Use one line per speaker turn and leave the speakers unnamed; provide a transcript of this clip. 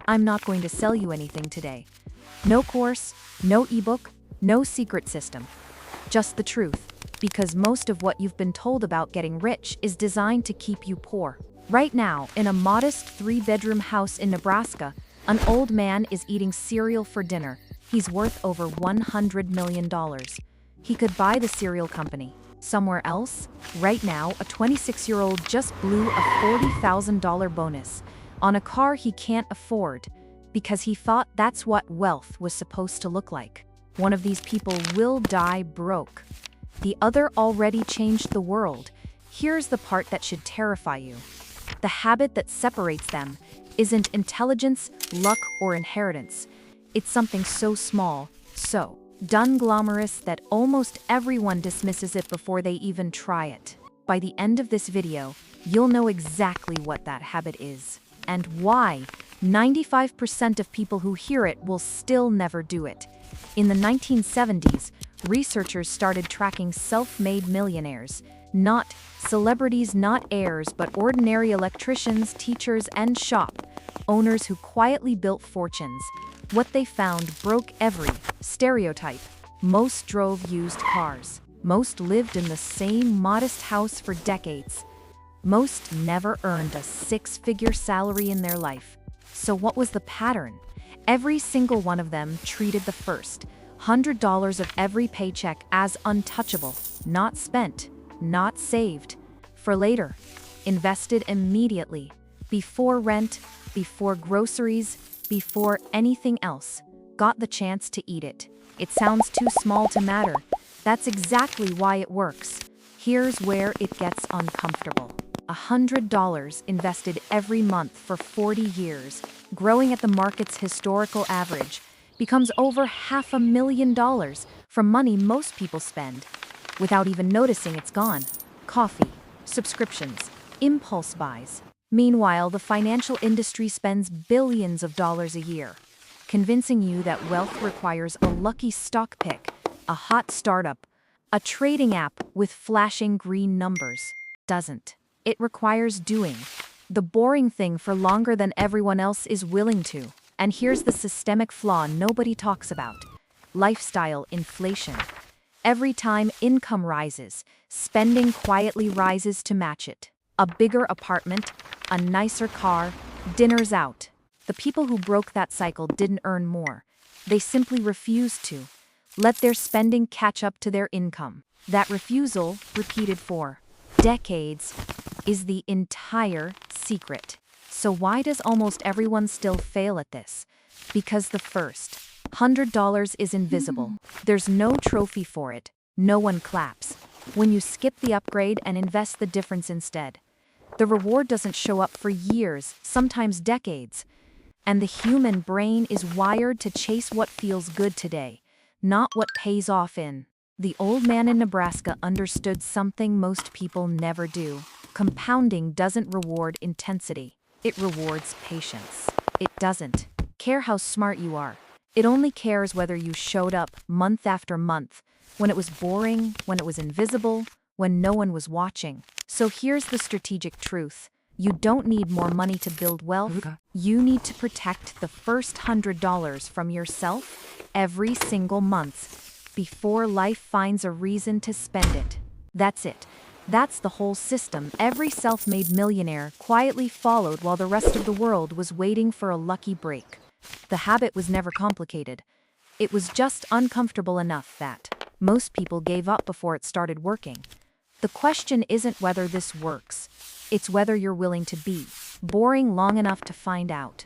I'm not going to sell you anything today. No course, no ebook, no secret system. Just the truth, because most of what you've been told about getting rich is designed to keep you poor. Right now, in a modest 3-bedroom house in Nebraska, an old man is eating cereal for dinner. He's worth over $100 million. He could buy the cereal company. Somewhere else, right now, a 26-year-old just blew a $40,000 bonus on a car he can't afford because he thought that's what wealth was supposed to look like. One of these people will die broke. The other already changed the world. Here's the part that should terrify you. The habit that separates them isn't intelligence, luck, or inheritance. It's something so small, so done glamorous that almost everyone dismisses it before they even try it. By the end of this video, you'll know exactly what that habit is and why 95% of people who hear it will still never do it. In the 1970s, researchers started tracking self-made millionaires, not celebrities, not heirs, but ordinary electricians, teachers, and shop owners who quietly built fortunes. What they found broke every stereotype. Most drove used cars. Most lived in the same modest house for decades. Most never earned a 6-figure salary in their life. So what was the pattern? Every single one of them treated the first $100 of every paycheck as untouchable, not spent, not saved, for later, invested immediately, before rent, before groceries, before anything else, got the chance to eat it. It sounds too small to matter. That's exactly why it works. Here's where it gets uncomfortable. $100 invested every month for 40 years, growing at the market's historical average, becomes over $500,000 from money most people spend, without even noticing it's gone. Coffee, subscriptions, impulse buys. Meanwhile, the financial industry spends billions of dollars a year, convincing you that wealth requires a lucky stock pick, a hot startup, a trading app with flashing green numbers. Doesn't. It requires doing the boring thing for longer than everyone else is willing to. And here's the systemic flaw nobody talks about: lifestyle inflation. Every time income rises, spending quietly rises to match it. A bigger apartment, a nicer car, dinners out. The people who broke that cycle didn't earn more. They simply refused to let their spending catch up to their income. That refusal, repeated for decades, is the entire secret. So why does almost everyone still fail at this? Because the first $100 is invisible. There's no trophy for it. No one claps. When you skip the upgrade and invest the difference instead, the reward doesn't show up for years, sometimes decades. And the human brain is wired to chase what feels good today, not what pays off in. The old man in Nebraska understood something most people never do. Compounding doesn't reward intensity. It rewards patience. It doesn't care how smart you are. It only cares whether you showed up month after month, when it was boring, when it was invisible, when no one was watching. So here's the strategic truth. You don't need more money to build wealth. You need to protect the first $100 from yourself every single month before life finds a reason to spend it. That's it. That's the whole system every self-made millionaire quietly followed while the rest of the world was waiting for a lucky break. The habit was never complicated. It was just uncomfortable enough that most people gave up before it started working. The question isn't whether this works. It's whether you're willing to be boring long enough to find out.